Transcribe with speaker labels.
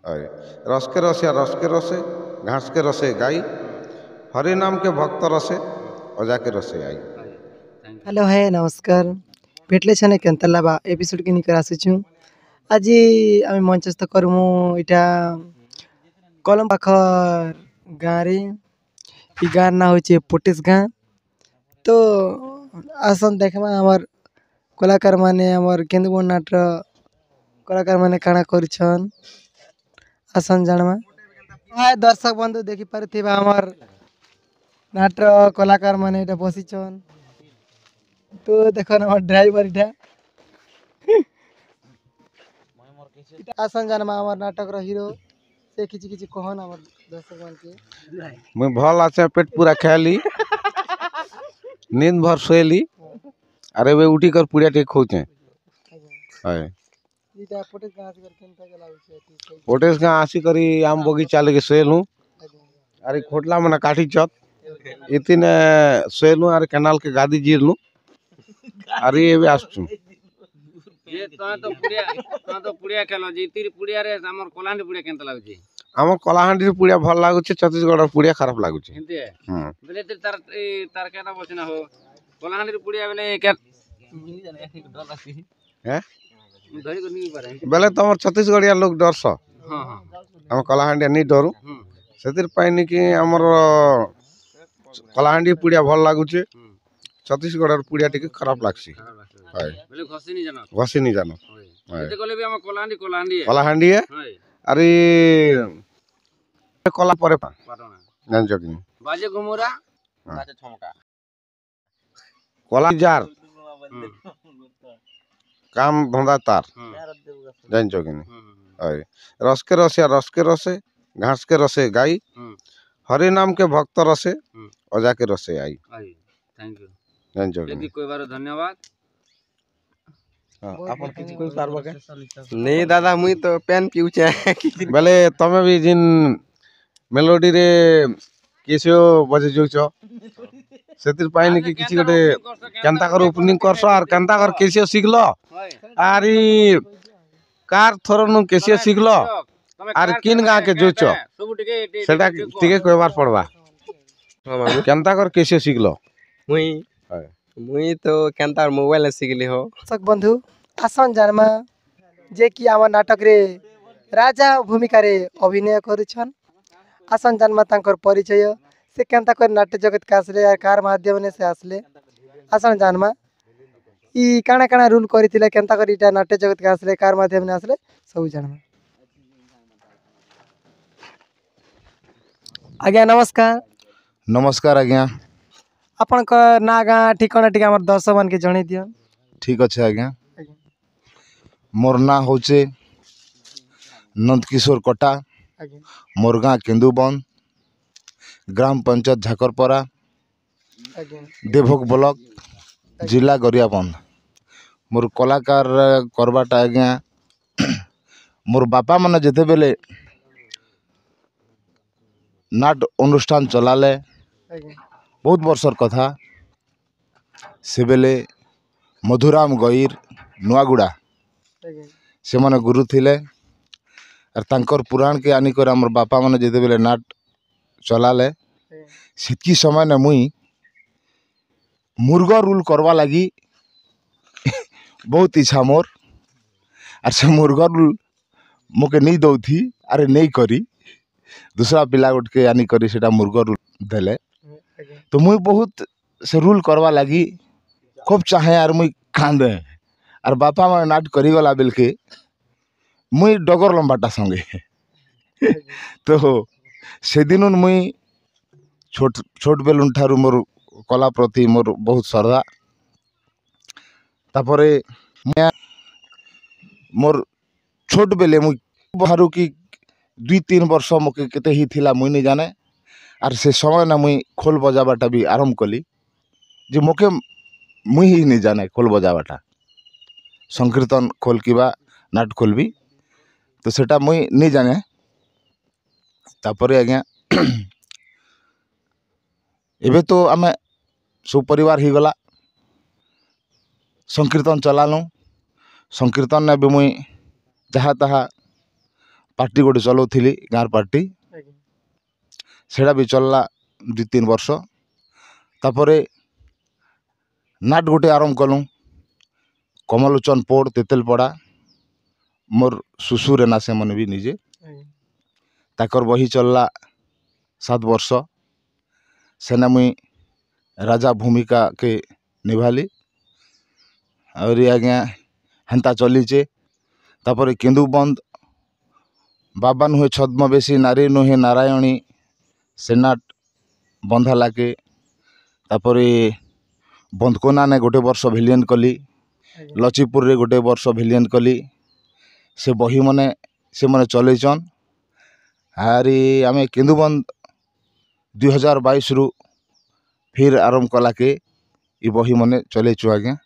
Speaker 1: है। रस के रसिया रस के रसे घास के रसे गाई, हरि नाम के भक्त रसे अजा के रसे आई।
Speaker 2: हेलो है नमस्कार भेटले छने केंतला बा एपिसोड के निकर आसीछु आज आम मंचस्थ करमु इटा कलम पाखर गाँव रे इ गाँव ना होचे पोटेस गाँ। तो आसन देखमा हमर कलाकार माने हमर केंदुबन नाटर कलाकार माने काना करछन आसन जानमा। हाय दर्शक बंधु देखि पारथिबा हमर नाटर कलाकार माने इटा बसिछन। तो देखो ना ड्राइवर इटा आसन जानमा हमर नाटक रो हीरो से किछि किछि कहन हमर दर्शक मान के
Speaker 1: मैं भल आछे पेट पूरा खाली नींद भर सोएली अरे वे उठी कर पुड़िया टे खोचे है।
Speaker 2: इटा पोटेस गाँव से केनता के लागु
Speaker 1: पोटेस गाँ आसी करी आम बगीचा लेके सोएलू अरे खोटला मना काठी चत इतने सोएलू अरे केनाल के गादी जीरलू अरे ये आसचू
Speaker 3: ये तो पुड़िया खेलो जी तीर पुड़िया रे हमर कोलांडी पुड़िया केनता लागुची
Speaker 1: आम कलाहांडी पुड़िया भल लागुचे छत्तीसगढ़ पुड़िया खराब लागुचे
Speaker 3: हिंदी है बेले तार तार केना बचना हो कोलांडी पुड़िया बेले के
Speaker 1: हैं
Speaker 3: धरी को नहीं पारे
Speaker 1: बेले तमर छत्तीसगढ़िया लोग डरस
Speaker 3: हां हां
Speaker 1: हम कलाहांडी नहीं डरू सेतिर पाइनी कि हमर कलाहांडी पुड़िया भल लागुचे छत्तीसगढ़ पुड़िया टिके खराब लागसी है
Speaker 3: बेले घसी नहीं जानो
Speaker 1: है
Speaker 3: कोले भी हम कोलांडी है
Speaker 1: कलाहांडी है अरे कला परे
Speaker 3: पाटना
Speaker 1: जान जकिन
Speaker 3: बाजे घुमुरा बाजे छमका
Speaker 1: कला जार काम धंधा तार जान जकिन है। रस के रसिया रस के रसे घास के रसे गाई, हरि नाम के भक्त रसे अजा के रसे आई।
Speaker 3: थैंक यू
Speaker 1: जान जकिन
Speaker 3: यदि कोई बार धन्यवाद
Speaker 1: आपन किछि कोई पारबो के
Speaker 4: नहीं दादा मुई तो पेन पीउचे
Speaker 1: बेले तमे भी जिन मेलोडी रे केसियो बजे जोइछो सेतिर पाइनी कि किछि गटे केनता कर ओपनिंग करसो आर केनता कर केसियो सिखलो आरी कार थरनु केसियो सिखलो आर किन गा के जोइछो सेटा टिके कहबार पड़बा केनता कर केसियो सिखलो
Speaker 4: मुई तो केनता मोबाइल सिखली हो।
Speaker 2: दर्शक बंधु आसन जानमा जे कि आम नाटक रे राजा भूमिका रे अभिनय करुछन आसन जानमा तांकर परिचय से केनता कर नाट्य जगत का आसले या कार माध्यम ने से आसले आसन जानमा ई काना काना रूल करितिले केनता कर इटा नाट्य जगत का आसले कार माध्यम ने आसले सब जानमा। आज्ञा नमस्कार
Speaker 5: नमस्कार आज्ञा
Speaker 2: आपन का ना गाँ ठिकाना टिका हमर दर्शक मान के जणे दियन।
Speaker 5: ठीक अच्छे आज्ञा मोर ना होचे नंदकिशोर कटा मोर गाँ केंदुबन ग्राम पंचायत झाकरपरा देवभोग ब्लॉक जिला गरियाबंध मोर कलाकार करवाटा आज्ञा मोर बापा माने जेते बेले नाट अनुष्ठान चलाले बहुत वर्षर कथा से बेले मधुराम गईर नुआगुड़ा से माने गुरु थिले और तांकर पुराण के आनिकर हमर बापा माने जेते बेले नाट चलाले सेतकी समय ने मुई मुर्गा रूल करवा लगी बहुत इच्छा मोर और से मुर्गा रूल मोके नहीं दौ थी अरे नहीं करी दूसरा पिला उठ के आनी करी सेटा मुर्गा रूल देले तो मुई बहुत से रूल करवा लगी खूब चाहे यार मुई कांदे और बापा माने नाट करी गला बेल के मुई डगर लंबाटा संगे तो से दिन मुई छोट छोट बेलुन ठारू मोर कला प्रति मोर बहुत श्रद्धा तापरे मोर छोट बेले मुई बाहरु की 2-3 वर्ष मोके केते ही थिला मुई नहीं जाने और से समय ना मुई खोल बजाबाटा भी आरंभ कली जे मोके मुई ही नहीं जाने खोल बजाबाटा संकीर्तन खोल किबा नाट खोलबी तो सेटा मुई नहीं जाने तापरे आज्ञा एबे तो आमे सुपरिवार ही गला संकीर्तन चलानु संकीर्तन ने भी मुई जहाँ तहाँ पार्टी गोटे चलाउଥିଲି गाँर पार्टी
Speaker 2: ଆଜ୍ଞା
Speaker 5: सेटा भी चलला 2-3 वर्ष तापरे नाट गोटे आरंभ कलु कमलोचन पोड़ तेतेलपड़ा मोर सुसुर ना से मन भी निजे
Speaker 2: ଆଜ୍ଞା
Speaker 5: ताकर बही चलला 7 वर्ष सेना मुई राजा भूमिका के निभाली और आज्ञा हेन्ता चलीचे तापर केन्दुबंद बाबा नुहे छद्मवेशी नारी नुहे नारायणी सेनाट बंधा लागे तापर बंधकोना ने गोटे वर्ष भिलियन कली
Speaker 2: ଆଜ୍ଞା
Speaker 5: लचिपुर रे गोटे वर्ष भिलियन कली से बही मने से मने चलैछन आरी आमे केन्दुबंद 2022 रु फिर आरंभ कला के ई बही मने चलैछु आज्ञा